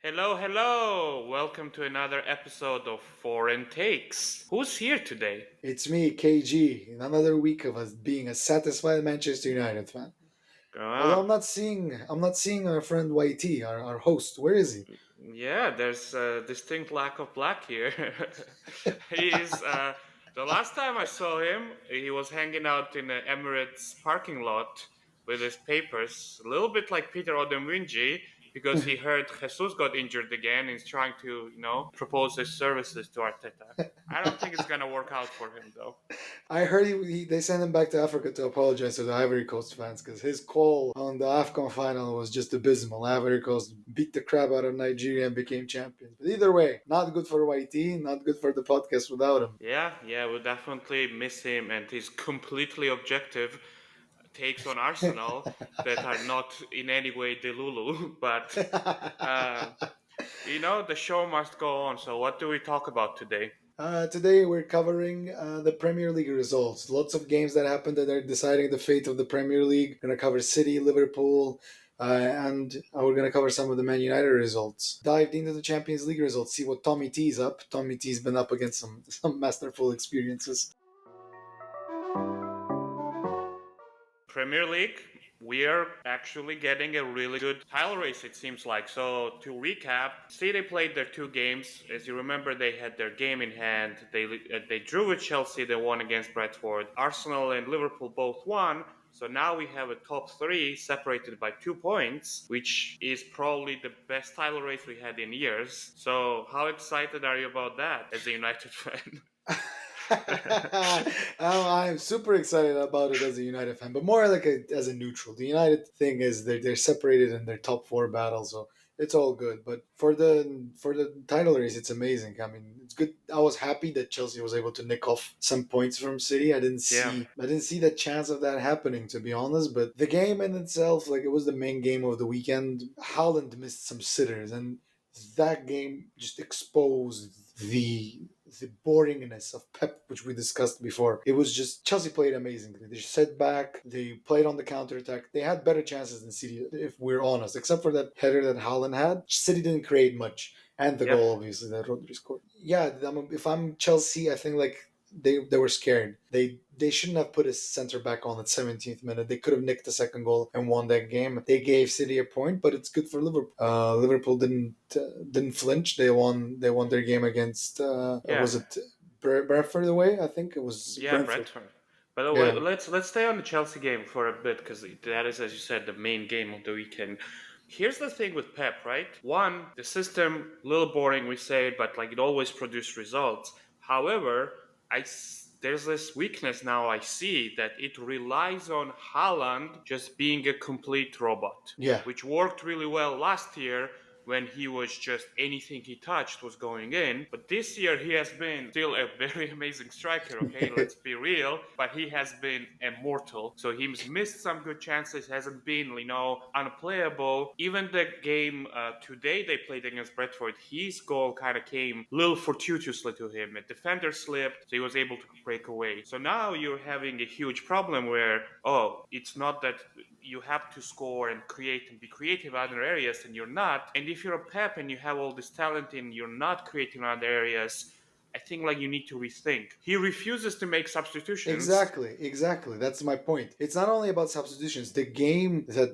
Hello, hello! Welcome to another episode of Foreign Takes. Who's here today? It's me, KG, in another week of us being a satisfied Manchester United fan. Although Ah, I'm not seeing our friend YT, our host. Where is he? yeah, there's a distinct lack of black here. He's the last time I saw him, he was hanging out in the Emirates parking lot with his papers, a little bit like Peter Odemwingie, because he heard Jesus got injured again and he's trying to, propose his services to Arteta. I don't think it's gonna work out for him though. I heard they sent him back to Africa to apologize to the Ivory Coast fans because his call on the AFCON final was just abysmal. Ivory Coast beat the crap out of Nigeria and became champions. But either way, not good for YT, not good for the podcast without him. Yeah, we'll definitely miss him and his completely objective takes on Arsenal that are not in any way Delulu. But, uh, the show must go on. So, what do we talk about today? Today we're covering the Premier League results. Lots of games that happened that are deciding the fate of the Premier League. We're going to cover City, Liverpool, and we're going to cover some of the Man United results. Dived into the Champions League results, see what Tommy T's up. Tommy T's been up against some masterful experiences. Premier League, we are actually getting a really good title race, it seems like. So, to recap, City played their two games. As you remember, they had their game in hand. They drew with Chelsea, they won against Brentford. Arsenal and Liverpool both won. So now we have a top three separated by 2 points, which is probably the best title race we had in years. So, how excited are you about that as a United fan? I'm super excited about it as a United fan, but more like as a neutral. The United thing is they're separated in their top four battles, so it's all good. But for the title race, it's amazing. I mean, it's good. I was happy that Chelsea was able to nick off some points from City. Yeah. I didn't see the chance of that happening, to be honest. But the game in itself, like it was the main game of the weekend. Haaland missed some sitters, and that game just exposed the boringness of Pep, which we discussed before. It was just Chelsea played amazingly. They set back, they played on the counter attack. They had better chances than City, if we're honest, except for that header that Haaland had. City didn't create much, and the Yep. goal obviously that Rodri scored. Yeah, if I'm Chelsea, I think like they were scared. They shouldn't have put a center back on at 17th minute. They could have nicked the second goal and won that game. They gave City a point, but it's good for Liverpool. Liverpool didn't flinch. They won their game against Yeah. was it Brentford away? I think it was Yeah, Brentford. Brentford. But Yeah. let's stay on the Chelsea game for a bit because that is, as you said, the main game of the weekend. Here's the thing with Pep, right? One, the system a little boring, we say it, but like it always produced results. However, there's this weakness now I see that it relies on Haaland just being a complete robot, Yeah. which worked really well last year when he was just anything he touched was going in. But this year he has been still a very amazing striker, okay? Let's be real. But he has been immortal. So he's missed some good chances, hasn't been, unplayable. Even the game today they played against Brentford, his goal kind of came a little fortuitously to him. A defender slipped, so he was able to break away. So now you're having a huge problem where, it's not that you have to score and create and be creative in other areas and you're not. And if you're a Pep and you have all this talent and you're not creating in other areas, I think like you need to rethink. He refuses to make substitutions. Exactly. That's my point. It's not only about substitutions. The game that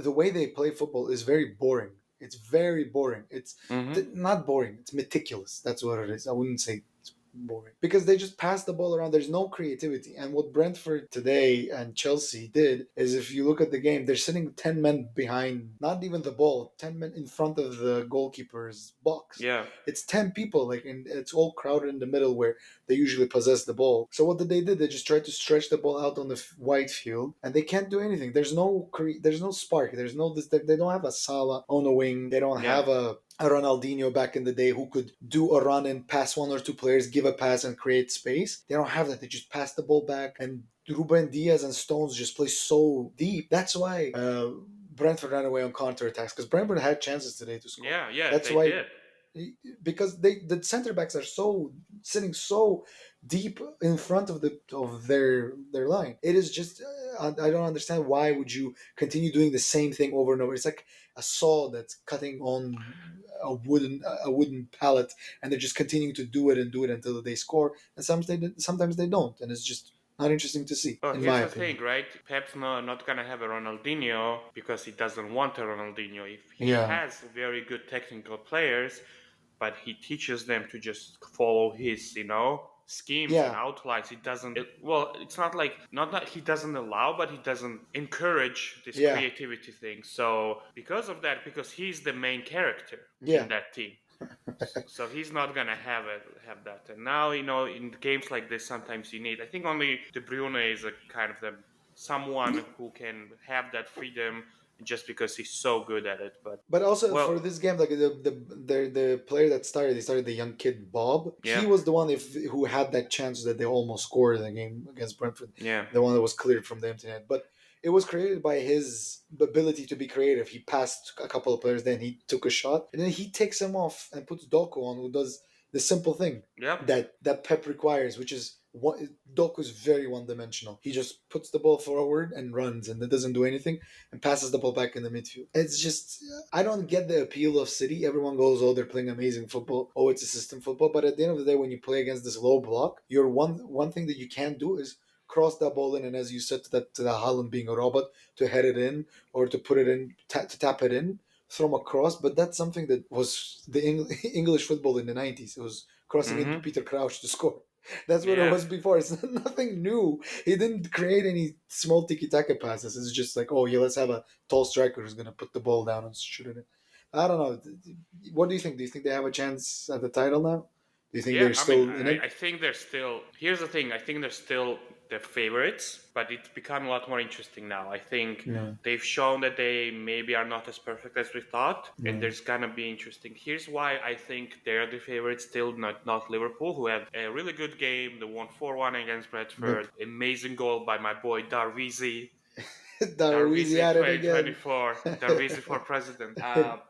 the way they play football is very boring. It's very boring. It's Mm-hmm. not boring. It's meticulous. That's what it is. I wouldn't say it's boring because they just pass the ball around. There's no creativity. And what Brentford today and Chelsea did is, if you look at the game, they're sitting 10 men behind, not even the ball, 10 men in front of the goalkeeper's box. Yeah. It's 10 people, like, and it's all crowded in the middle where they usually possess the ball. So what did they do? They just tried to stretch the ball out on the white field, and they can't do anything. There's no spark. There's no this. They don't have a Salah on a wing. They don't Yeah. have a Ronaldinho back in the day who could do a run and pass one or two players, give a pass and create space. They don't have that. They just pass the ball back, and Ruben Diaz and Stones just play so deep. That's why Brentford ran away on counterattacks, because Brentford had chances today to score. Yeah, That's they why did. because the center backs are so sitting so deep in front of their line. It is just I don't understand why would you continue doing the same thing over and over. It's like a saw that's cutting on a wooden pallet, and they're just continuing to do it and do it until they score. And sometimes they don't, and it's just not interesting to see, Well, in here's my the thing, opinion. right? Pep's not gonna have a Ronaldinho because he doesn't want a Ronaldinho. If he Yeah, has very good technical players, but he teaches them to just follow his, schemes and yeah, outlines. He doesn't. Well, it's not like not that he doesn't allow, but he doesn't encourage this yeah, creativity thing. So because of that, because he's the main character in yeah. that team, so he's not gonna have that. And now in games like this, sometimes you need. I think only De Bruyne is a kind of the someone who can have that freedom just because he's so good at it. But But also for well, this game, like the player that started, they started the young kid Bob. yeah, He was the one who had that chance that they almost scored in the game against Brentford, yeah, the one that was cleared from the internet. But it was created by his ability to be creative. He passed a couple of players, then he took a shot, and then he takes him off and puts Doku on, who does the simple thing yep. that Pep requires, which is what Doku's very one dimensional. He just puts the ball forward and runs, and it doesn't do anything, and passes the ball back in the midfield. It's just I don't get the appeal of City. Everyone goes, "Oh, they're playing amazing football. Oh, it's a system football." But at the end of the day, when you play against this low block, your one thing that you can't do is cross that ball in, and as you said to the Haaland being a robot, to head it in or to put it in, to tap it in from across. But that's something that was the English football in the 90s. It was crossing into Mm-hmm. Peter Crouch to score. That's what it Yeah. was before. It's nothing new. He didn't create any small tiki taka passes. It's just like, oh yeah, let's have a tall striker who's gonna put the ball down and shoot it in. I don't know. What do you think? Do you think they have a chance at the title now? Do you think Yeah, they're I mean, still in I it? think they're still. Here's the thing. I think they're still the favorites, but it's become a lot more interesting now. I think No, they've shown that they maybe are not as perfect as we thought, and no. there's gonna be interesting. Here's why I think they're the favorites, still not Liverpool, who had a really good game. They won 4-1 against Yep. Bradford. Amazing goal by my boy Darvizi. Darwizi Darvizi at it again. 2024. Darvizi for president.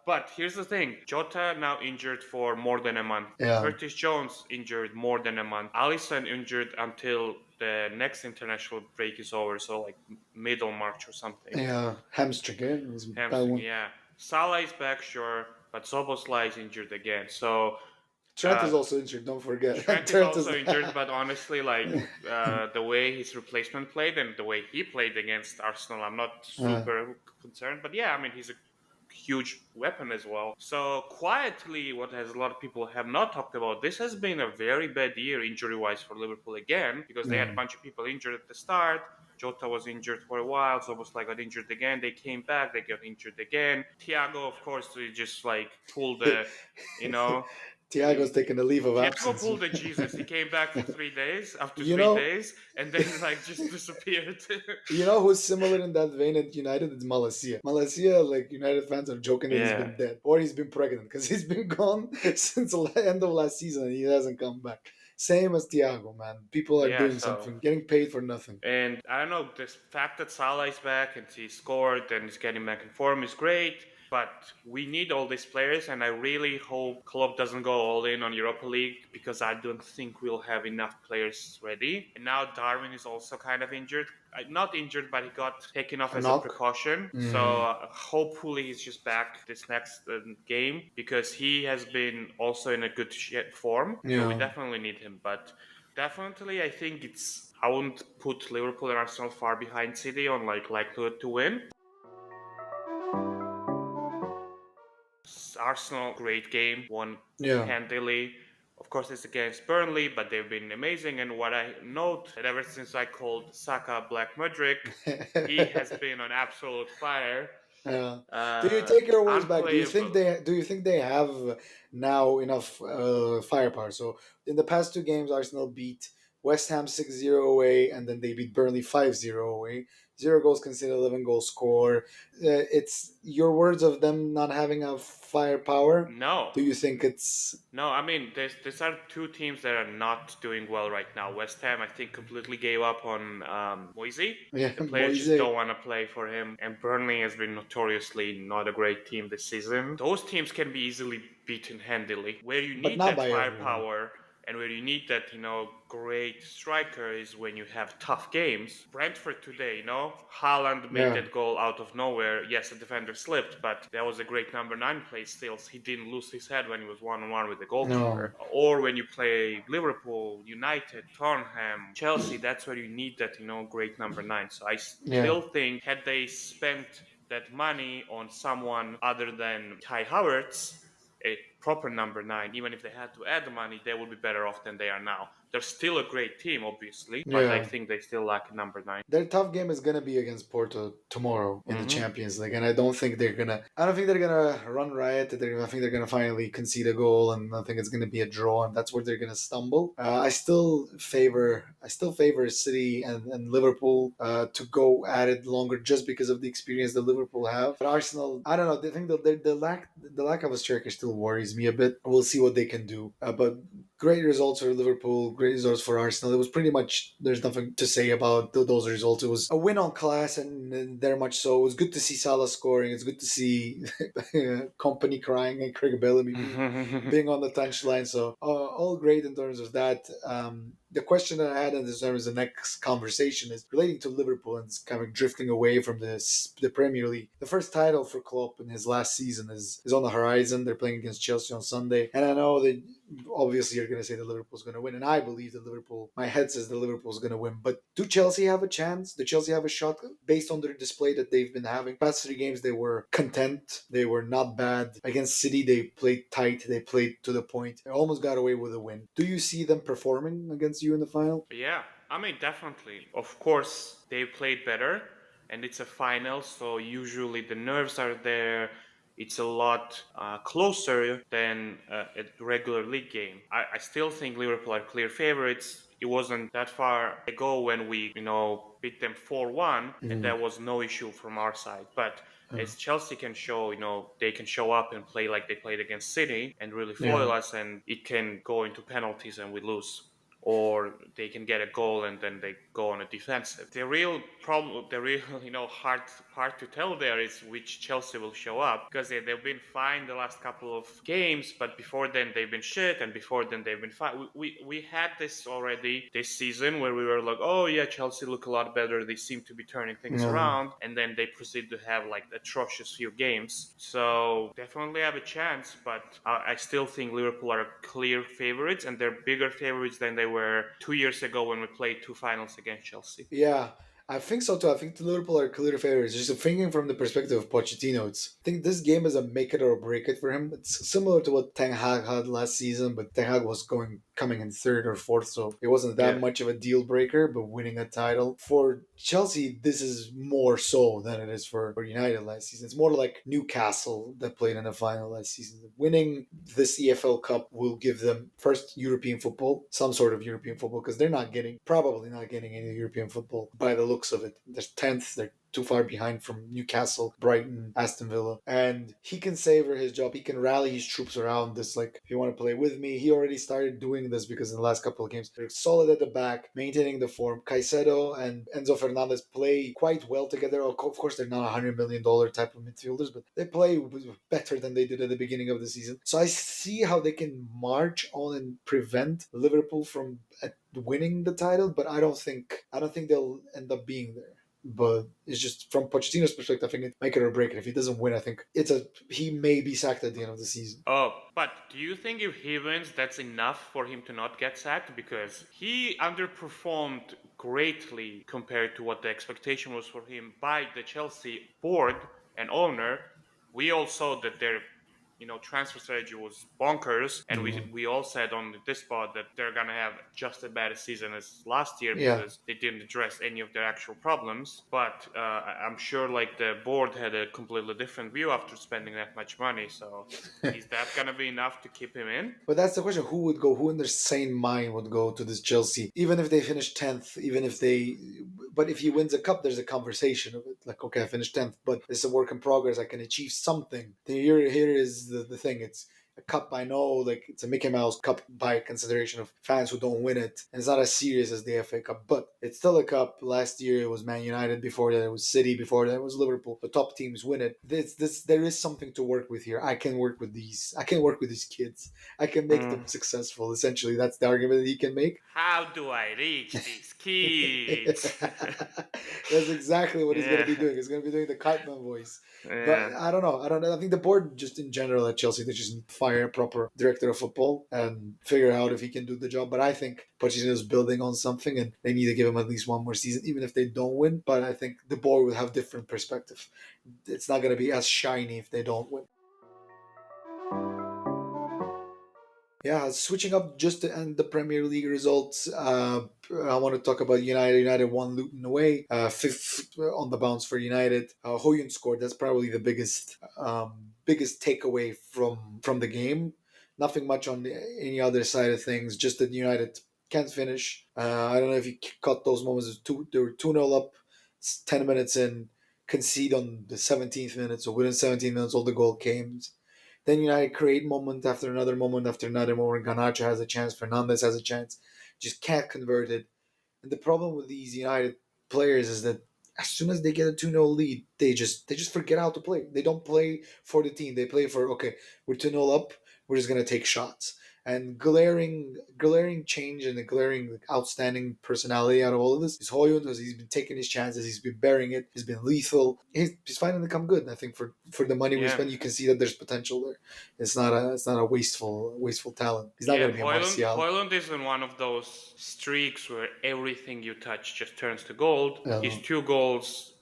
But here's the thing: Jota now injured for more than a month. Yeah, Curtis Jones injured more than a month. Alisson injured until the next international break is over, so like middle March or something. yeah. Hamstring. It was a bad Hamstring, one. yeah. Salah is back, sure, but Soboslai is injured again. So Trent is uh, also injured. Don't forget. Trent is Trent is. also injured, but honestly, like the way his replacement played and the way he played against Arsenal, I'm not uh, super concerned. But yeah, I mean, he's a huge weapon as well. So quietly, what has a lot of people have not talked about, this has been a very bad year injury-wise for Liverpool again because they had a yeah. bunch of people injured at the start. Jota was injured for a while, Szoboszlai got injured again. They came back, they got injured again. Thiago, of course, they just like pulled the, you know, Tiago's taking a leave of Thiago absence. pulled a Jesus. He came back for 3 days, after you three know, days, and then like just disappeared. you know who's similar in that vein at United? It's Malacia. Malacia, like United fans are joking that he's Yeah, been dead or he's been pregnant because he's been gone since the end of last season and he hasn't come back. Same as Thiago, man. People are yeah. doing So, something, getting paid for nothing. and I don't know, the fact that Salah is back and he scored and he's getting back in form is great. But we need all these players, and I really hope Klopp doesn't go all in on Europa League because I don't think we'll have enough players ready. And now Darwin is also kind of injured. Not injured, but he got taken off A as a knock. precaution. So Mm, hopefully he's just back this next game because he has been also in a good form. So we yeah. definitely need him. But definitely, I think it's. I wouldn't put Liverpool and Arsenal far behind City on like likelihood to win. Arsenal, great game, won Yeah. handily. Of course, it's against Burnley, but they've been amazing. And what I note that ever since I called Saka Black Mudrick, he has been on absolute fire. Yeah. Do you take your words back? Unplayable. Do you think they have now enough firepower? So in the past two games, Arsenal beat West Ham 6-0 away, and then they beat Burnley 5-0 away. 0 goals conceded, 11 goals score. It's your words of them not having a firepower. No. Do you think it's No, I mean, these are two teams that are not doing well right now. West Ham, I think, completely gave up on Moisey. yeah, The players just Moise? don't want to play for him. And Burnley has been notoriously not a great team this season. Those teams can be easily beaten handily. Where you But need not that by everyone. firepower and where you need that, great striker is when you have tough games. Brentford today, Haaland made Yeah, that goal out of nowhere. Yes, the defender slipped, but that was a great number nine play still. He didn't lose his head when he was one on one with the no, goalkeeper. Or when you play Liverpool, United, Tottenham, Chelsea, that's where you need that, great number nine. So I yeah, still think had they spent that money on someone other than Kai Havertz, a proper number nine, even if they had to add the money, they would be better off than they are now. They're still a great team, obviously, but I yeah. think they still lack a number nine. Their tough game is gonna be against Porto tomorrow in the Mm-hmm. Champions League, and I don't think they're gonna. I don't think they're gonna run riot. I think they're gonna finally concede a goal, and I think it's gonna be a draw, and that's where they're gonna stumble. I still favor City and Liverpool to go at it longer, just because of the experience that Liverpool have. But Arsenal, I don't know. I think the lack of a striker still worries me a bit. We'll see what they can do, but great results for Liverpool, great results for Arsenal. It was pretty much, there's nothing to say about those results. It was a win on class, and very much so. It was good to see Salah scoring. It's good to see Company crying and Craig Bellamy being on the touchline. So all great in terms of that. The question that I had in this term is the next conversation is relating to Liverpool, and it's kind of drifting away from the Premier League. The first title for Klopp in his last season is on the horizon. They're playing against Chelsea on Sunday, and I know that obviously you're going to say that Liverpool's going to win, and I believe that Liverpool. My head says that Liverpool's going to win, but do Chelsea have a chance? Do Chelsea have a shot based on their display that they've been having? Past 3 games, they were content. They were not bad. Against City, they played tight. They played to the point. They almost got away with a win. Do you see them performing against you in the final? Yeah, I mean, definitely. Of course, they played better, and it's a final, so usually the nerves are there. It's a lot closer than a regular league game. I still think Liverpool are clear favorites. It wasn't that far ago when we, beat them 4-1, and Mm, that was no issue from our side. But yeah. as Chelsea can show, they can show up and play like they played against City and really foil Yeah. us, and it can go into penalties and we lose, or they can get a goal and then they go on a defensive. The real problem, the real hard part to tell there is which Chelsea will show up, because they've been fine the last couple of games, but before then they've been shit, and before then they've been fine. We had this already this season where we were like, oh yeah, Chelsea look a lot better. They seem to be turning things Yeah. around, and then they proceed to have like atrocious few games. So definitely have a chance, but I still think Liverpool are clear favorites, and they're bigger favorites than they were 2 years ago when we played two finals against Chelsea. Yeah, I think so too. I think the Liverpool are clear favorites. Just thinking from the perspective of Pochettino, I think this game is a make it or break it for him. It's similar to what Ten Hag had last season, but Ten Hag was coming in third or fourth, so it wasn't that Yeah. much of a deal breaker. But winning a title for Chelsea, this is more so than it is for United last season. It's more like Newcastle that played in the final last season. Winning this EFL Cup will give them first European football, some sort of European football, because they're probably not getting any European football by the looks of it. They're 10th, they're too far behind from Newcastle, Brighton, Aston Villa. And he can savor his job. He can rally his troops around this. Like, if you want to play with me, he already started doing this because in the last couple of games, they're solid at the back, maintaining the form. Caicedo and Enzo Fernandez play quite well together. Of course, they're not $100 million type of midfielders, but they play better than they did at the beginning of the season. So I see how they can march on and prevent Liverpool from winning the title, but I don't think they'll end up being there. But it's just from Pochettino's perspective, I think it make it or break it. If he doesn't win, I think he may be sacked at the end of the season. Oh, but do you think if he wins, that's enough for him to not get sacked? Because he underperformed greatly compared to what the expectation was for him by the Chelsea board and owner. We all saw that they're transfer strategy was bonkers, and we Mhm. we all said on this pod that they're gonna have just as bad a season as last year Yeah. because they didn't address any of their actual problems. But I'm sure like the board had a completely different view after spending that much money. So is that gonna be enough to keep him in? But that's the question: who would go? Who in their sane mind would go to this Chelsea, even if they finish 10th? Even if they, but if he wins a cup, there's a conversation of it. Like, okay, I finished 10th, but it's a work in progress. I can achieve something. Here is the thing. It's a cup. I know, like it's a Mickey Mouse Cup by consideration of fans who don't win it, and it's not as serious as the FA Cup, but it's still a cup. Last year it was Man United. Before that it was City. Before that it was Liverpool. The top teams win it. This there is something to work with here. I can work with these. I can work with these kids. I can make Hmm. them successful. Essentially, that's the argument that he can make. How do I reach these kids? That's exactly what he's going to Yeah, be doing. He's going to be doing the Cartman voice. But yeah. I don't know. I don't know. I think the board, just in general at Chelsea, they just need to fire a proper director of football and figure out if he can do the job. But I think Pochettino is building on something, and they need to give him at least one more season, even if they don't win. But I think the board will have different perspective. It's not going to be as shiny if they don't win. Yeah, switching up just to end the Premier League results. I want to talk about United. United won Luton away, fifth on the bounce for United. Hoyun scored. That's probably the biggest takeaway from the game. Nothing much on any other side of things. Just that United can't finish. I don't know if you caught those moments. They were 2-0 up, 10 minutes in, concede on the 17th minute. So within 17 minutes, all the goal came. Then United create moment after another moment after another moment. Garnacho has a chance. Fernandez has a chance. Just can't convert it. And the problem with these United players is that as soon as they get a 2-0 lead, they just forget how to play. They don't play for the team. They play for, okay, we're 2-0 up, we're just gonna take shots. And glaring change and the glaring outstanding personality out of all of this is Hoyund, because he's been taking his chances, he's been bearing it, he's been lethal. He's finally come good. I think for the money we Yeah. spend, you can see that there's potential there. It's not a wasteful talent. He's not Yeah, gonna be a Hoyland Martial. Hoyland is in one of those streaks where everything you touch just turns to gold. His Yeah, two goals,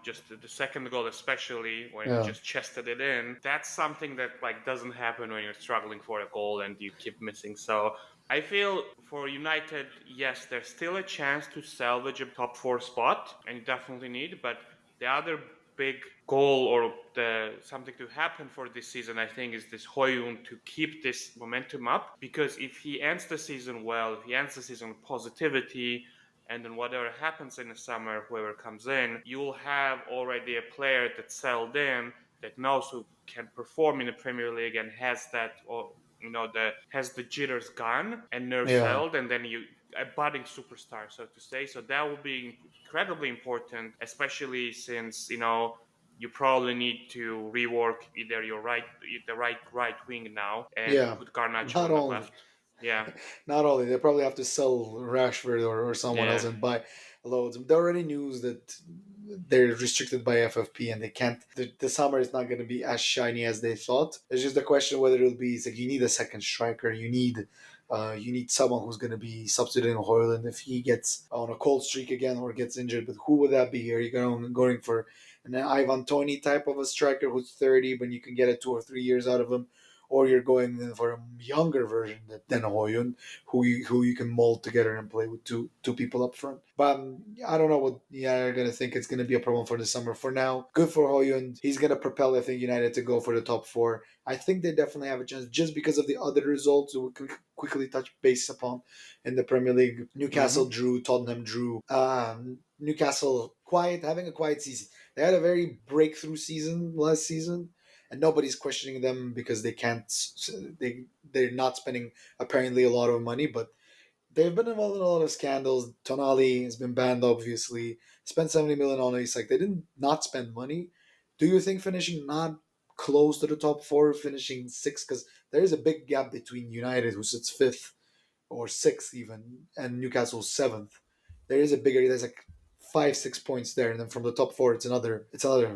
just the second goal especially when he yeah, just chested it in, that's something that like doesn't happen when you're struggling for a goal and you keep missing. So I feel for United, yes, there's still a chance to salvage a top four spot, and you definitely need, but the other big goal or the something to happen for this season, I think, is this Hoyun to keep this momentum up. Because if he ends the season well, if he ends the season with positivity, and then whatever happens in the summer, whoever comes in, you'll have already a player that's settled in, that knows who can perform in the Premier League and has that, or the has the jitters gone and nerves yeah. settled, and then you a budding superstar, so to say. So that will be incredibly important, especially since you probably need to rework either the right wing now, and Yeah, put Garnacho not on the only, left. Yeah, not only they probably have to sell Rashford or someone else yeah. and buy loads. There are already news that they're restricted by FFP and they can't. The summer is not going to be as shiny as they thought. It's just a question whether it'll be. It's like you need a second striker. You need someone who's going to be substituting Hoyland if he gets on a cold streak again or gets injured. But who would that be? Are you going for an Ivan Tony type of a striker who's 30, but you can get it 2 or 3 years out of him? Or you're going in for a younger version than Hoyun, who you can mold together and play with two people up front. But I don't know what United are going to think it's going to be a problem for the summer. For now, good for Hoyun. He's going to propel, I think, United to go for the top four. I think they definitely have a chance just because of the other results we can quickly touch base upon in the Premier League. Newcastle Hmm. drew, Tottenham drew. Newcastle having a quiet season. They had a very breakthrough season last season, and nobody's questioning them because they can't. They're not spending apparently a lot of money, but they've been involved in a lot of scandals. Tonali has been banned, obviously. Spent 70 million on it. It's like they didn't not spend money. Do you think finishing not close to the top four, finishing sixth, because there is a big gap between United, who sits fifth or sixth even, and Newcastle seventh. There's like 5 6 points there, and then from the top four it's another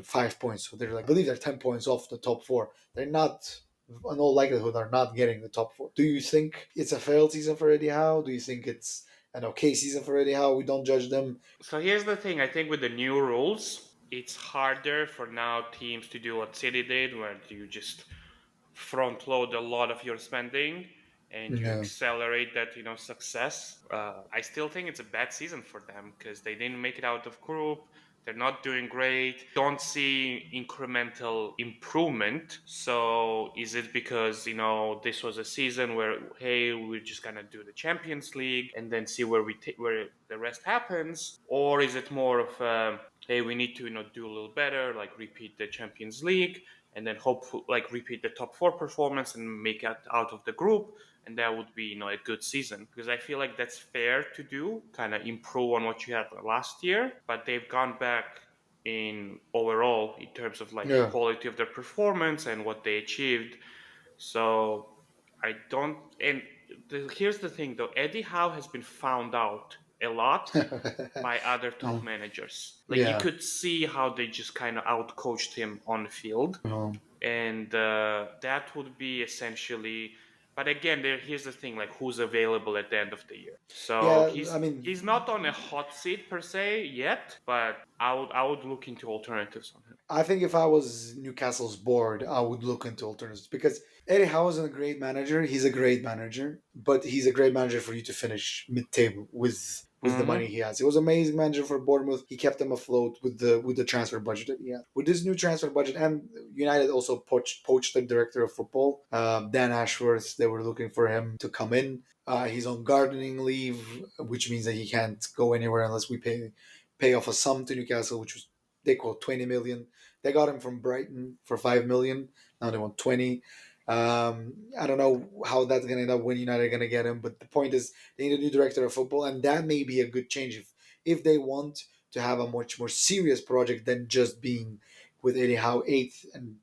5 points. So they're like, I believe they're 10 points off the top four. They're not, in all likelihood, are not getting the top four. Do you think it's a failed season for Eddie Howe? Do you think it's an okay season for Eddie Howe? We don't judge them. So here's the thing. I think with the new rules, it's harder for now teams to do what City did, where you just front load a lot of your spending and to Yeah. accelerate that success. I still think it's a bad season for them because they didn't make it out of group. They're not doing great. Don't see incremental improvement. So is it because this was a season where, hey, we're just gonna do the Champions League and then see where the rest happens, or is it more of hey, we need to do a little better, like repeat the Champions League and then hope like repeat the top four performance and make it out of the group, and that would be a good season, because I feel like that's fair to do, kind of improve on what you had last year, but they've gone back in overall in terms of like the Yeah. quality of their performance and what they achieved. So I don't. And here's the thing, though: Eddie Howe has been found out a lot by other top Mm, managers. Like you yeah. could see how they just kind of outcoached him on the field, Um, and that would be essentially. But again, here's the thing: like who's available at the end of the year. So yeah. I he's mean, not on a hot seat per se yet, but I would look into alternatives on him. I think if I was Newcastle's board, I would look into alternatives because Eddie Howe isn't a great manager. He's a great manager, but he's a great manager for you to finish mid-table with the money Mm-hmm. he has. He was an amazing manager for Bournemouth. He kept them afloat with the transfer budget that he had. With this new transfer budget, and United also poached the director of football, Dan Ashworth. They were looking for him to come in. He's on gardening leave, which means that he can't go anywhere unless we pay off a sum to Newcastle, which was they quote 20 million. They got him from Brighton for 5 million. Now they want 20. I don't know how that's going to end up when United are going to get him, but the point is they need a new director of football, and that may be a good change if they want to have a much more serious project than just being with Eddie Howe eighth. And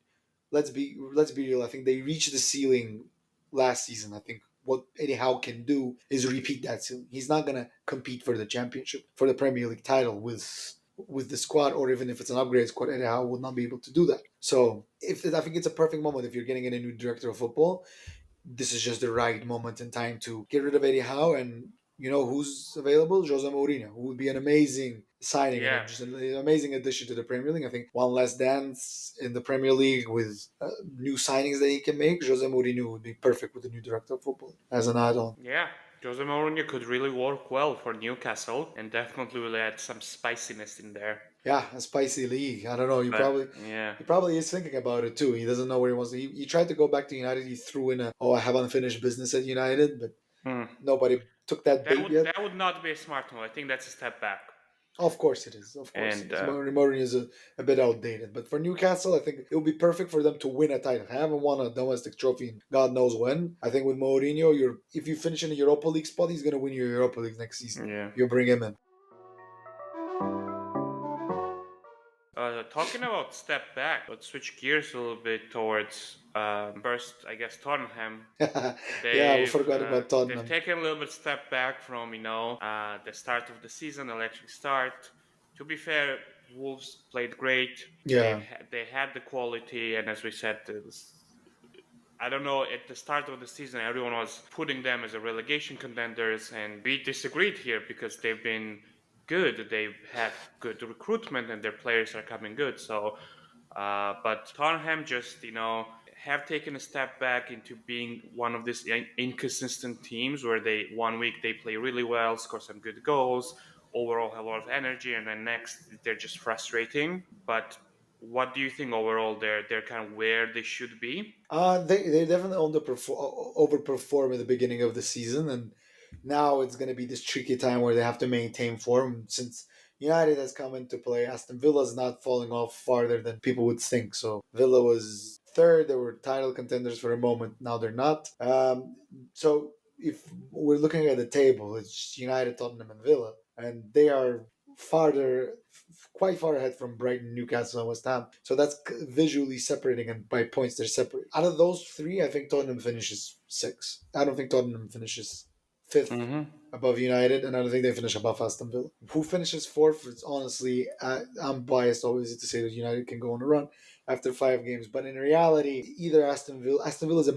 let's be real. I think they reached the ceiling last season. I think what Eddie Howe can do is repeat that ceiling. He's not going to compete for the championship, for the Premier League title with the squad, or even if it's an upgrade squad, Eddie Howe will not be able to do that. So if I think it's a perfect moment if you're getting in a new director of football, this is just the right moment in time to get rid of Eddie Howe. And you know who's available? Jose Mourinho, who would be an amazing signing and Yeah, just an amazing addition to the Premier League. I think one less dance in the Premier League with new signings that he can make. Jose Mourinho would be perfect with the new director of football as an add-on. yeah. Jose Mourinho could really work well for Newcastle, and definitely will add some spiciness in there. Yeah, a spicy league. I don't know. But yeah. He probably is thinking about it too. He doesn't know where he wants to. He tried to go back to United. He threw in I have unfinished business at United, but Hmm. nobody took that That bait would yet. that would not be a smart move. I think that's a step back. Of course it is. Of course it And is. Mourinho is a bit outdated, but for Newcastle, I think it would be perfect for them to win a title. I haven't won a domestic trophy in God knows when. I think with Mourinho, if you finish in a Europa League spot, he's going to win your Europa League next season. yeah. You bring him in. Talking about step back, let's switch gears a little bit towards first, I guess, Tottenham. Yeah, we They've forgot uh, about they've Tottenham. taken a little bit step back from the start of the season, electric start. To be fair, Wolves played great. Yeah. They had the quality, and as we said, I don't know, at the start of the season, everyone was putting them as a relegation contenders, and we disagreed here because they've been good. They've had good recruitment, and their players are coming good. So, but Tottenham just, have taken a step back into being one of these inconsistent teams where they 1 week they play really well, score some good goals, overall have a lot of energy, and then next they're just frustrating. But what do you think overall? They're kind of where they should be. They definitely overperform at the beginning of the season, and now it's going to be this tricky time where they have to maintain form since United has come into play. Aston Villa is not falling off farther than people would think. So Villa was third; they were title contenders for a moment. Now they're not. So if we're looking at the table, it's United, Tottenham, and Villa, and they are farther, quite far ahead from Brighton, Newcastle, and West Ham. So that's visually separating, and by points they're separate. Out of those three, I think Tottenham finishes sixth. I don't think Tottenham finishes fifth Mm-hmm. above United, and I don't think they finish above Aston Villa. Who finishes fourth? It's honestly, I'm biased always to say that United can go on a run after 5 games, but in reality, either Aston Villa is a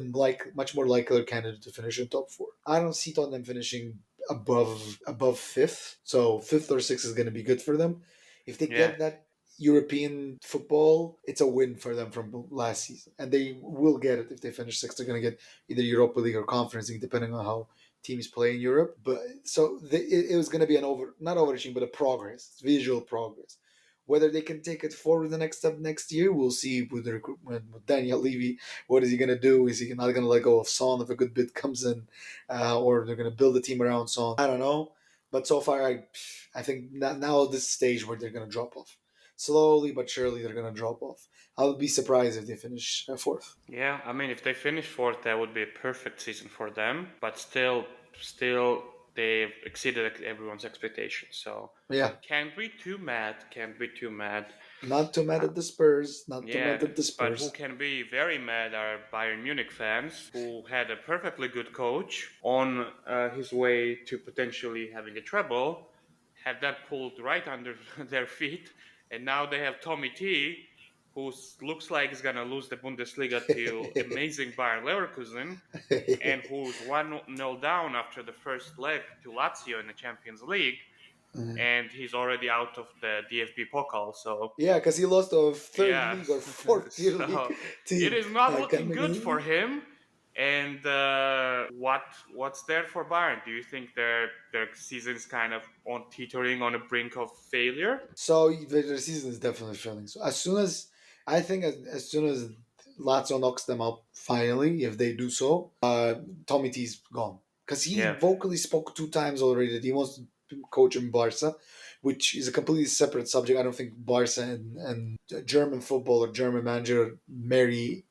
much more likely candidate to finish in top four. I don't see Tottenham finishing above fifth, so fifth or sixth is going to be good for them. If they Yeah. get that, European football, it's a win for them from last season, and they will get it if they finish sixth. They're going to get either Europa League or Conference League, depending on how teams play in Europe. But so it was going to be an not overreaching, but a progress, visual progress. Whether they can take it forward the next step next year, we'll see with the recruitment with Daniel Levy. What is he going to do? Is he not going to let go of Son if a good bid comes in, or they're going to build a team around Son? I don't know. But so far, I think now this stage where they're going to drop off slowly but surely. They're going to drop off. I'll be surprised if they finish fourth. Yeah, I mean, if they finish fourth, that would be a perfect season for them. But still, they've exceeded everyone's expectations. So Yeah, can't be too mad. Can't be too mad. not too mad Uh, at the Spurs. Not too yeah, mad at the but who Spurs. can be very mad are Bayern Munich fans who had a perfectly good coach on his way to potentially having a treble, had that pulled right under their feet, and now they have Tommy T, who looks like he's gonna lose the Bundesliga to amazing Bayern Leverkusen, and who's 1-0 down after the first leg to Lazio in the Champions League, and he's already out of the DFB Pokal. So Yeah, because he lost a third yeah, league or fourth tier so league it team. is not looking good for Coming. him. And what's there for Bayern? Do you think their season's kind of on teetering on a brink of failure? So the season is definitely failing. So as soon as I think as soon as Lazio knocks them out finally, if they do so, Tommy T's gone because he Yeah, vocally spoke two times already that he wants to coach in Barca, which is a completely separate subject. I don't think Barca and German football or German manager marry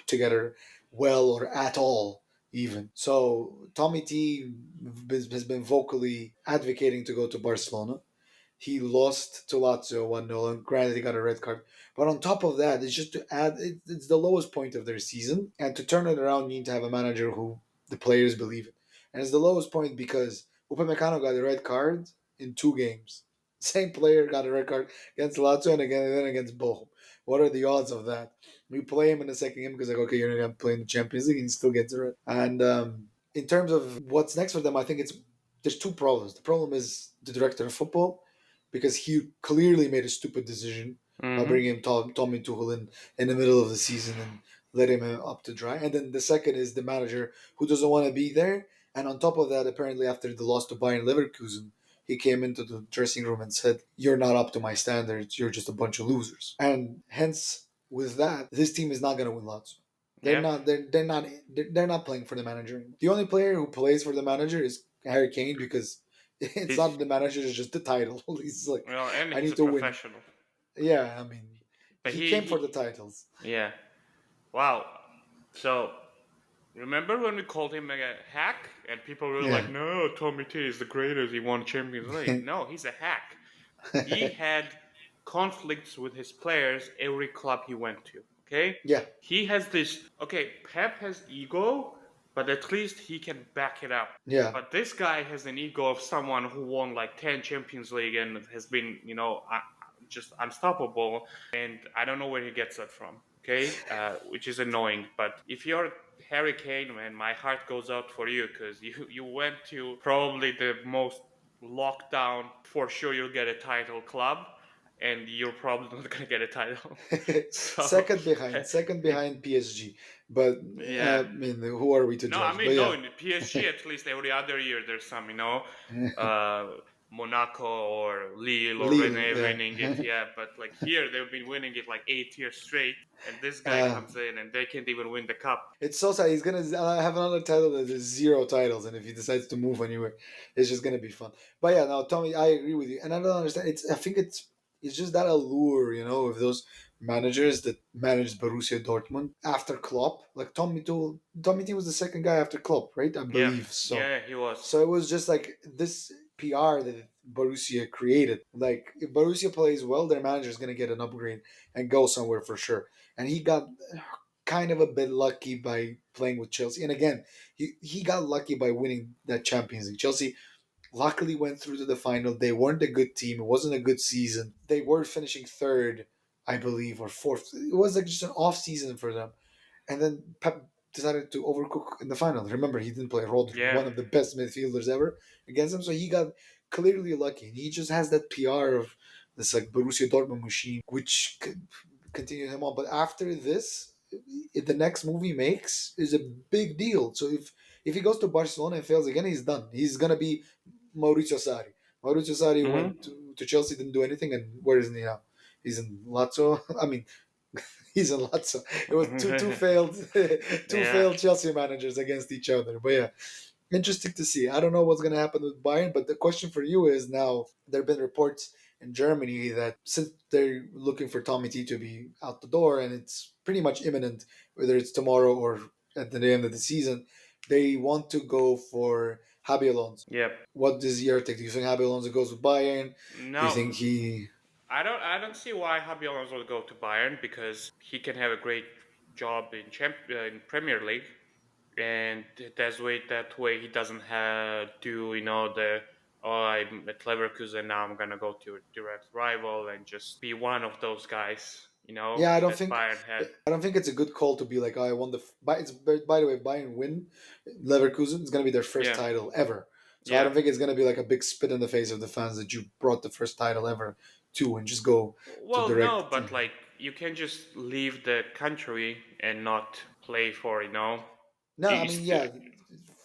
together well or at all. Even so, Tommy T has been vocally advocating to go to Barcelona. He lost to Lazio 1-0, and granted, he got a red card. But on top of that, it's just to add, it's the lowest point of their season. And to turn it around, you need to have a manager who the players believe in. And it's the lowest point because Upamecano got a red card in two games. Same player got a red card against Lazio and again and then against Bochum. What are the odds of that? We play him in the second game because like okay, you're not gonna play in the Champions League and he still gets a red. And in terms of what's next for them, I think it's there's two problems. The problem is the director of football because he clearly made a stupid decision by mm-hmm. bringing Tommy Tuchel in the middle of the season and let him up to dry. And then the second is the manager who doesn't want to be there. And on top of that, apparently after the loss to Bayern Leverkusen, he came into the dressing room and said, "You're not up to my standards. You're just a bunch of losers." And hence, with that, this team is not going to win Lazio. They're Yeah, not. They're not playing for the manager anymore. The only player who plays for the manager is Harry Kane because it's he's not the manager; it's just the title. He's like, well, and I he's a need to win. professional. Yeah, I mean, But he he came for the he titles. yeah. Wow. So remember when we called him a hack, and people were Yeah, like, "No, Tommy T is the greatest. He won Champions League." No, he's a hack. He had conflicts with his players every club he went to. Okay, yeah, he has this. Okay, Pep has ego, but at least he can back it up. yeah. But this guy has an ego of someone who won like 10 Champions League and has been, just unstoppable. And I don't know where he gets that from. Okay, which is annoying. But if you're Harry Kane, man, my heart goes out for you because you went to probably the most locked down, for sure you'll get a title club, and you're probably not gonna get a title. So, Second behind PSG. But yeah. I mean, who are we to No, I judge? But mean, no, yeah, in the PSG, at least every other year there's some, uh, Monaco or Lille or Lille. Rene Yeah. winning it, yeah. But like here, they've been winning it like 8 years straight, and this guy Uh, comes in and they can't even win the cup. it's so sad. He's gonna have another title that is zero titles, and if he decides to move anywhere, it's just gonna be fun. But yeah, now Tommy, I agree with you, and I don't understand. I think it's just that allure, of those managers that managed Borussia Dortmund after Klopp, like Tommy T was the second guy after Klopp, right? I Yeah, believe so. yeah, he was. So it was just like this PR that Borussia created. Like if Borussia plays well, their manager is gonna get an upgrade and go somewhere for sure. And he got kind of a bit lucky by playing with Chelsea. And again, he got lucky by winning that Champions League. Chelsea luckily went through to the final. They weren't a good team. It wasn't a good season. They were finishing third, I believe, or fourth. It was like just an off season for them. And then Pep decided to overcook in the final. Remember, he didn't play Rodri, Yeah, one of the best midfielders ever, against him. So he got clearly lucky. And he just has that PR of this like Borussia Dortmund machine, which continued him on. But after this, the next move he makes is a big deal. So if he goes to Barcelona and fails again, he's done. He's gonna be Maurizio Sarri. Maurizio Sarri went Mm-hmm. to Chelsea, didn't do anything, and where is he now? He's in Lazio. I mean, he's in Lazio. It was two failed two Yeah. failed Chelsea managers against each other. But yeah, interesting to see. I don't know what's going to happen with Bayern, but the question for you is now there have been reports in Germany that since they're looking for Tommy T to be out the door and it's pretty much imminent, whether it's tomorrow or at the end of the season, they want to go for Javi Alonso. Yep. What does your take? Do you think Javi Alonso goes with Bayern? Do you No, think he? I don't see why Javi Alonso will go to Bayern because he can have a great job in Premier League, and that way he doesn't have to the oh, I'm at Leverkusen now, I'm gonna go to a direct rival and just be one of those guys Yeah, that Bayern had. I don't think it's a good call to be like, oh, I won the. It's by the way, if Bayern win Leverkusen, it's going to be their first Yeah, title ever. So I yeah. don't think it's going to be like a big spit in the face of the fans that you brought the first title ever to and just go to Well, no, direct. but like you can just leave the country and not play for No, I you mean, st- yeah,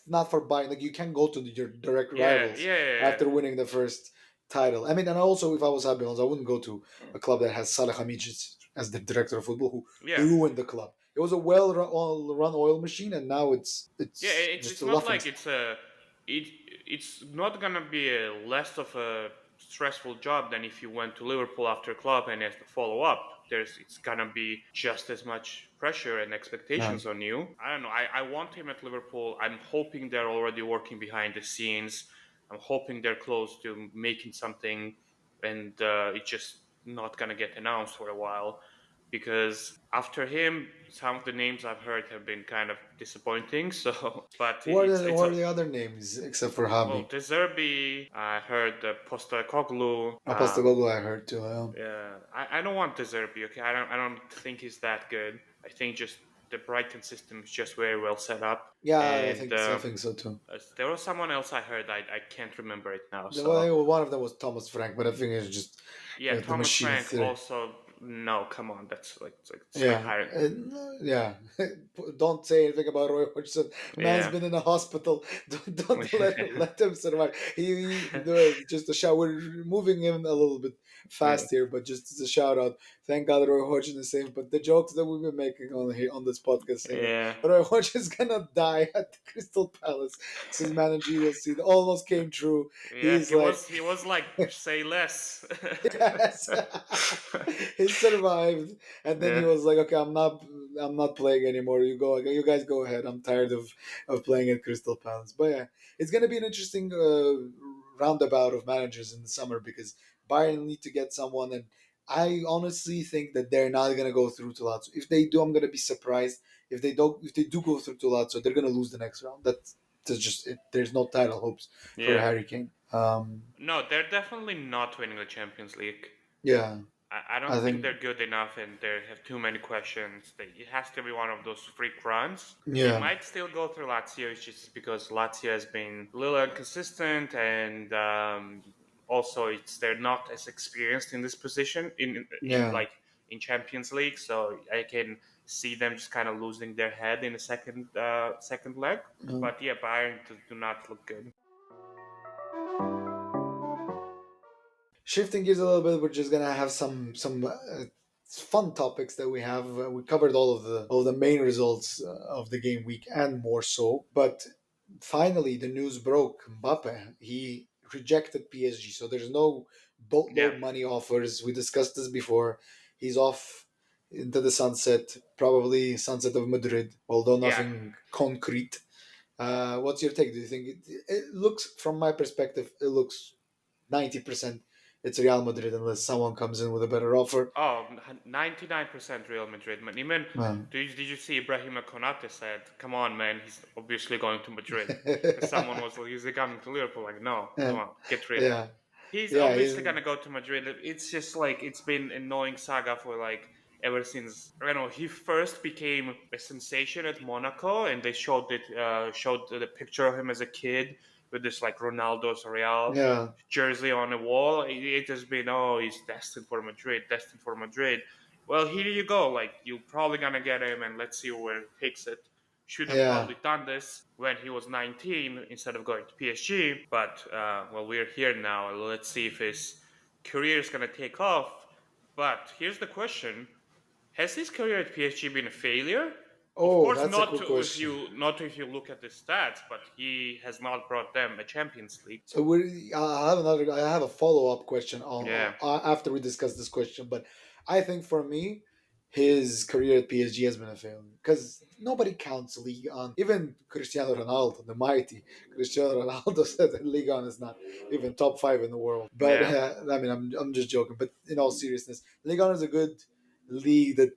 not for Bayern. Like you can go to your direct yeah, rivals yeah, yeah, after winning the first title. I mean, and also if I was Habi Alonso, I wouldn't go to a club that has Salah Hamidžić as the director of football yeah. who ruined the club. It was a well-run oil machine, and now Yeah, it's just it's a not laughing like stock. it it's not gonna be a less of a stressful job than if you went to Liverpool after club and have to follow up. It's gonna be just as much pressure and Yeah. expectations on you. I don't know. I want him at Liverpool. I'm hoping they're already working behind the scenes. I'm hoping they're close to making something, and it's just not gonna get announced for a while because after him, some of the names I've heard have been kind of disappointing. So, but Who are the other names except for well, Habi? De Zerbi. I heard Postecoglou. Apostogogo, I heard too. Yeah, I don't want De Zerbi. Okay, I don't think he's that good. I think just the Brighton system is just very well set up, Yeah, and I think so too. there was someone else I heard. I can't remember it now. So Well, one of them was Thomas Frank, but I think it's just yeah, the Thomas machine Frank theory. also. No, come on, that's like it's like Yeah, hiring. yeah. Don't say anything about Roy Hodgson. Man's Yeah. been in a hospital. Don't let him survive. Just a shout. We're moving him a little bit Yeah. fast here, but just as a shout out. Thank God Roy Hodgson is safe. But the jokes that we've been making on here on this podcast, saying that Yeah. Roy Hodgson's gonna die at the Crystal Palace, says managerial seat, almost came true. Yeah, He's like, he was like say less. yes. He survived, and then he Yeah. was like, "Okay, I'm not playing anymore. You guys go ahead. I'm tired of playing at Crystal Palace." But yeah, it's gonna be an interesting roundabout of managers in the summer because Bayern need to get someone, and I honestly think that they're not gonna go through to Lazio. If they do, I'm gonna be surprised. If they don't, if they do go through to Lazio, they're gonna lose the next round. That's just it. There's no title hopes for Yeah. Harry Kane. No, they're definitely not winning the Champions League. Yeah, I I don't think think they're good enough and they have too many questions. It has to be one of those freak runs. They yeah. might still go through Lazio, it's just because Lazio has been a little inconsistent and also it's they're not as experienced in this position in Yeah. like in Champions League. So I can see them just kind of losing their head in the second leg. But yeah, Bayern do not look good. Shifting gears a little bit, we're just gonna have some fun topics that we have. We covered all of the main results of the game week and more so. But finally, the news broke. Mbappe he rejected PSG, so there's no Yeah. boatload money offers. We discussed this before. He's off into the sunset, probably sunset of Madrid, although Yeah. nothing concrete. What's your take? Do you think it looks, from my perspective, it looks 90% it's Real Madrid unless someone comes in with a better offer. Oh, 99% Real Madrid. Man, even Um, did you see Ibrahim Konate said, "Come on, man, he's obviously going to Madrid." Because someone was like, "Is he coming to Liverpool?" Like, no, come on, get real. yeah, He's yeah, obviously gonna go to Madrid. It's just like it's been an annoying saga for like ever since I don't know. He first became a sensation at Monaco, and they showed the picture of him as a kid with this like Ronaldo's Real Yeah, jersey on the wall. It has been, oh, he's destined for Madrid, destined for Madrid. Well, here you go. Like, you're probably gonna get him, and let's see where he takes it. Should have yeah. probably done this when he was 19 instead of going to PSG. But well, we're here now. Let's see if his career is gonna take off. But here's the question: has his career at PSG been a failure? Of Oh, course, that's a good question. not if you look at the stats, but he has not brought them a Champions League. So I have a follow up question Yeah, after we discuss this question, but I think for me, his career at PSG has been a failure because nobody counts League on. Even Cristiano Ronaldo, the mighty Cristiano Ronaldo, said that League on is not even top five in the world. But yeah, I mean, I'm just joking. But in all seriousness, League on is a good league that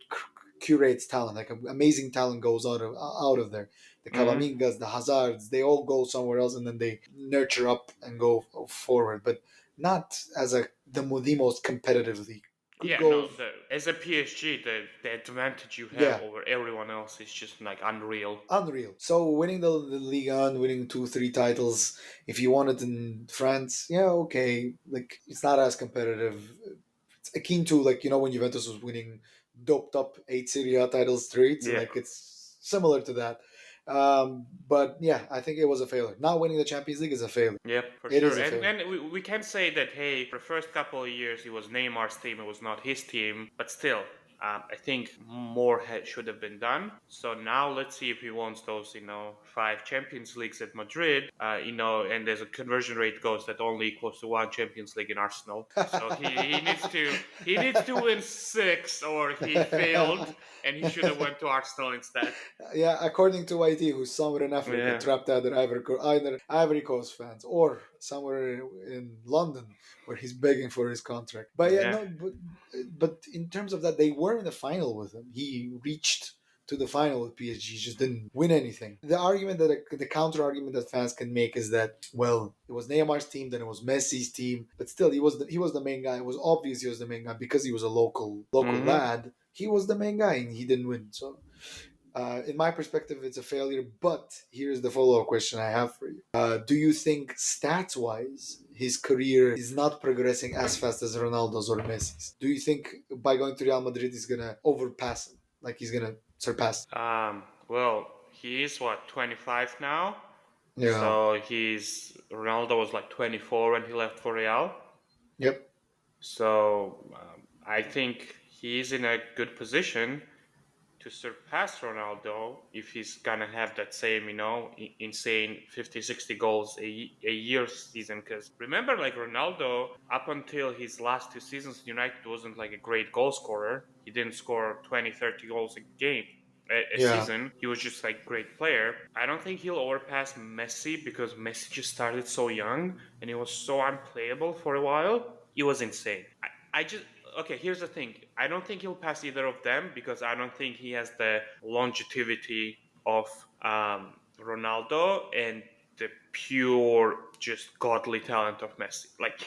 curates talent. Like amazing talent goes out of there. The hmm, Cavamingas, the Hazards, they all go somewhere else and then they nurture up and go forward. But not as the most competitive league. Could yeah. go, No, as a PSG, the advantage you have yeah, over everyone else is just like unreal. unreal. So winning the Ligue 1, winning 2, 3 titles, if you want it in France, yeah, okay. Like it's not as competitive. It's akin to like when Juventus was winning doped up 8 Serie A titles straight. Yeah. Like it's similar to that. But yeah, I think it was a failure. Not winning the Champions League is a failure. Yep, for It sure. is a failure. And we can say that, hey, for the first couple of years, it was Neymar's team, it was not his team, but still, I think more should have been done. So now let's see if he wants those, 5 Champions Leagues at Madrid, and there's a conversion rate goes that only equals to 1 Champions League in Arsenal. So he needs to win 6, or he failed, and he should have went to Arsenal instead. Yeah, according to YT, who's somewhere in Africa, Yeah, trapped either Ivory Coast fans or somewhere in London where he's begging for his contract. But yeah, yeah, no, but in terms of that, they were in the final with him. He reached to the final with PSG, just didn't win anything. The argument the counter argument that fans can make is that well, it was Neymar's team, then it was Messi's team, but still he was the main guy. It was obvious he was the main guy because he was a local hmm. lad. He was the main guy and he didn't win. So in my perspective, it's a failure. But here's the follow up question I have for you. Do you think, stats wise, his career is not progressing as fast as Ronaldo's or Messi's? Do you think by going to Real Madrid, he's going to overpass him? Like he's going to surpass him? Well, he is what, 25 now? Yeah. So Ronaldo was like 24 when he left for Real. Yep. So I think he's in a good position to surpass Ronaldo if he's gonna have that same, insane 50, 60 goals a year season. Because remember, like Ronaldo, up until his last 2 seasons in United, wasn't like a great goal scorer. He didn't score 20, 30 goals a game. A Yeah. season, he was just like great player. I don't think he'll overpass Messi because Messi just started so young and he was so unplayable for a while. It was insane. I just okay. Here's the thing. I don't think he'll pass either of them because I don't think he has the longevity of Ronaldo and the pure, just godly talent of Messi. Like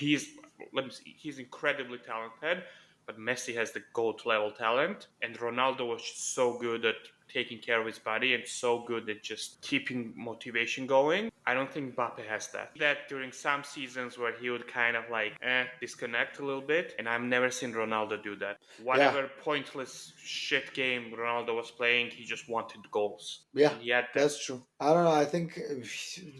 let me see, he's incredibly talented, but Messi has the gold level talent, and Ronaldo was just so good at taking care of his body and so good at just keeping motivation going. I don't think Mbappe has that. That during some seasons where he would kind of like disconnect a little bit, and I've never seen Ronaldo do that. Yeah. Whatever pointless shit game Ronaldo was playing, he just wanted goals, Yeah. and he had them. That's true. I don't know. I think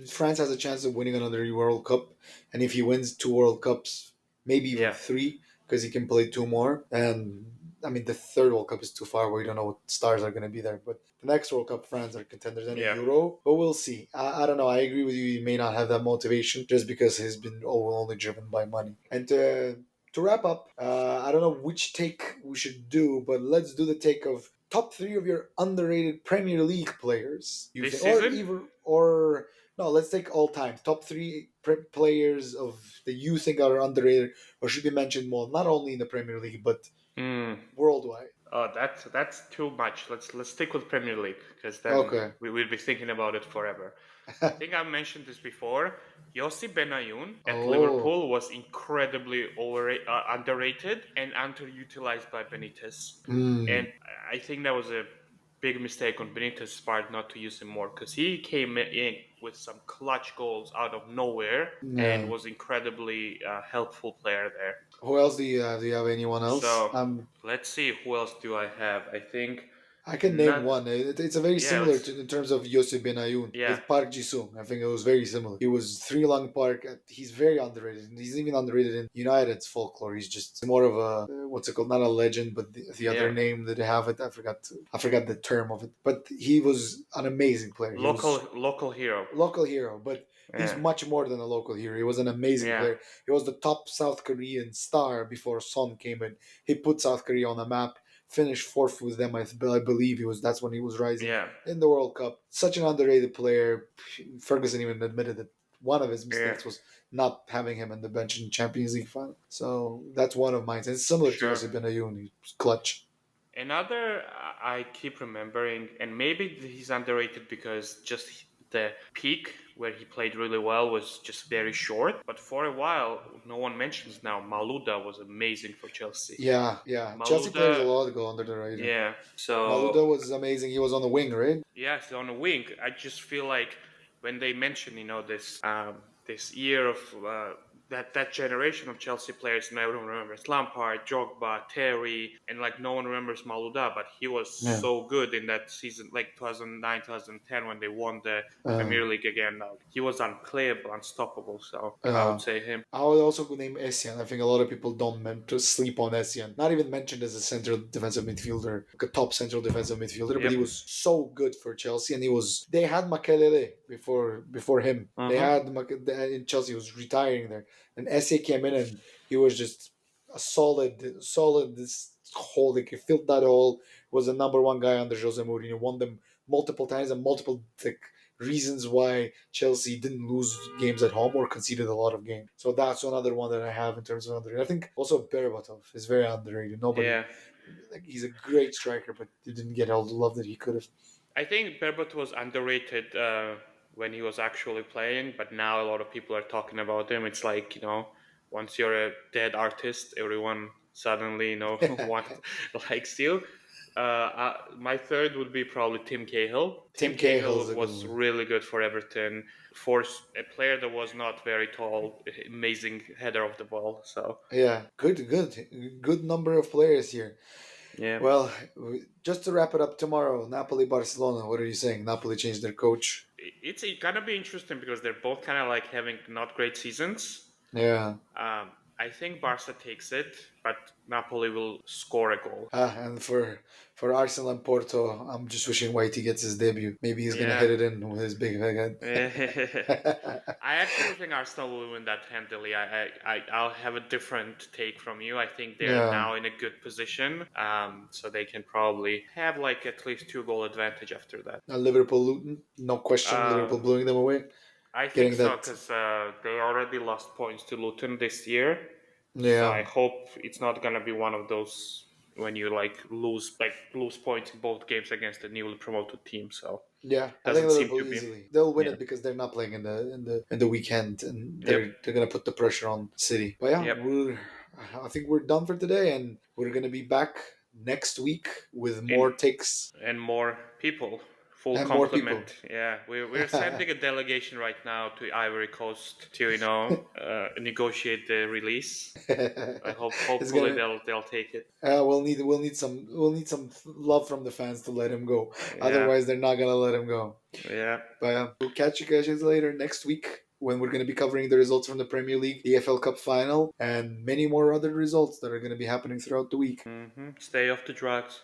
France has a chance of winning another World Cup, and if he wins 2 World Cups, maybe even Yeah, three, because he can play two more. And I mean, the third World Cup is too far. We don't know what stars are going to be there. But the next World Cup, France are contenders and a yeah. Euro. But we'll see. I don't know. I agree with you. He may not have that motivation just because he's been only driven by money. And to wrap up, I don't know which take we should do, but let's do the take of top three of your underrated Premier League players. You This think, or season, even, or no, let's take all time top three players of that you think are underrated or should be mentioned more, not only in the Premier League but hmm. worldwide. Oh, that's too much. Let's stick with Premier League because then Okay. we will be thinking about it forever. I think I mentioned this before. Yossi Benayoun at Oh. Liverpool was incredibly underrated and underutilized by Benitez, Hmm. and I think that was a big mistake on Benitez's part not to use him more because he came in with some clutch goals out of nowhere and Yeah. was incredibly helpful player there. Who else do you have? Do you have anyone else? So let's see who else do I have. I think I can name not. one. It's a very Yeah, similar let's. to in terms of Yosef Benayoun Yeah, with Park Ji-sung. I think it was very similar. He was Sri Lanka Park. He's very underrated. He's even underrated in United's folklore. He's just more of a what's it called? Not a legend, but the other yeah. name that they have it. I forgot the term of it. But he was an amazing player. He was Local hero. local hero, but he's Yeah, much more than a local hero. He was an amazing yeah, player. He was the top South Korean star before Son came in. He put South Korea on the map. Finished fourth with them. I believe he was. That's when he was rising yeah, in the World Cup. Such an underrated player. Ferguson even admitted that one of his yeah. mistakes was not having him on the bench in Champions League final. So that's one of mine. And it's similar to Sure. Josip Benayoun. He's clutch. Another I keep remembering, and maybe he's underrated because just the peak where he played really well was just very short. But for a while, no one mentions now. Maluda was amazing for Chelsea. Yeah, yeah. Chelsea players a Maluda, lot go under the radar. yeah. Maluda So was amazing. He was on the wing, right? yes, on a wing. I just feel like when they mention, this year of that generation of Chelsea players, and everyone remembers Lampard, Drogba, Terry, and like no one remembers Malouda, but he was Yeah. so good in that season, like 2009, 2010, when they won the Uh, Premier League again. He was unplayable, unstoppable. So I would uh, say him. I would also name Essien. I think a lot of people don't to sleep on Essien. Not even mentioned as a central defensive midfielder, like a top central defensive midfielder, but Yep. he was so good for Chelsea. And he was. They had Makelele before him. They Uh-huh. had in Chelsea. He was retiring there, and Essien came in and he was just a solid. This hole, like he filled that hole. Was the number one guy under Jose Mourinho. Won them multiple times and multiple like reasons why Chelsea didn't lose games at home or conceded a lot of games. So that's another one that I have in terms of underrated. I think also Berbatov is very underrated. Nobody Yeah. like he's a great striker, but he didn't get all the love that he could have. I think Berbot was underrated when he was actually playing, but now a lot of people are talking about him. It's like, once you're a dead artist, everyone suddenly, want likes you. My third would be probably Tim Cahill. Tim Tim Cahill is Cahill a good was one. really good for Everton. For a player that was not very tall, amazing header of the ball. So Yeah, good number of players here. yeah, Well, just to wrap it up tomorrow, Napoli Barcelona. What are you saying? Napoli changed their coach. it's gonna be interesting because they're both kind of like having not great seasons. Yeah. I think Barca takes it, but Napoli will score a goal. And for Arsenal and Porto, I'm just wishing Whitey gets his debut. Maybe he's gonna Yeah. hit it in with his big head. I actually think Arsenal will win that handily. I'll have a different take from you. I think they're Yeah. now in a good position, so they can probably have like at least 2 goal advantage after that. Liverpool Luton, no question. Uh, Liverpool blowing them away, I think getting so that. because they already lost points to Luton this year. So I Yeah, hope it's not gonna be one of those when you lose points in both games against the newly promoted team. So yeah. I think doesn't seem Liverpool to be. easily. They'll win Yeah. it because they're not playing in the weekend, and Yep. they're gonna put the pressure on City. But yeah, Yep. I think we're done for today, and we're gonna be back next week with more And takes and more people. Full and more people. complement. Yeah, we're sending a delegation right now to Ivory Coast to negotiate the release. I hope It's hopefully gonna. they'll take it. We'll need some love from the fans to let him go. Yeah. Otherwise, they're not gonna let him go. Yeah. But we'll catch you guys later next week when we're going to be covering the results from the Premier League, the EFL Cup final, and many more other results that are going to be happening throughout the week. Stay off the drugs.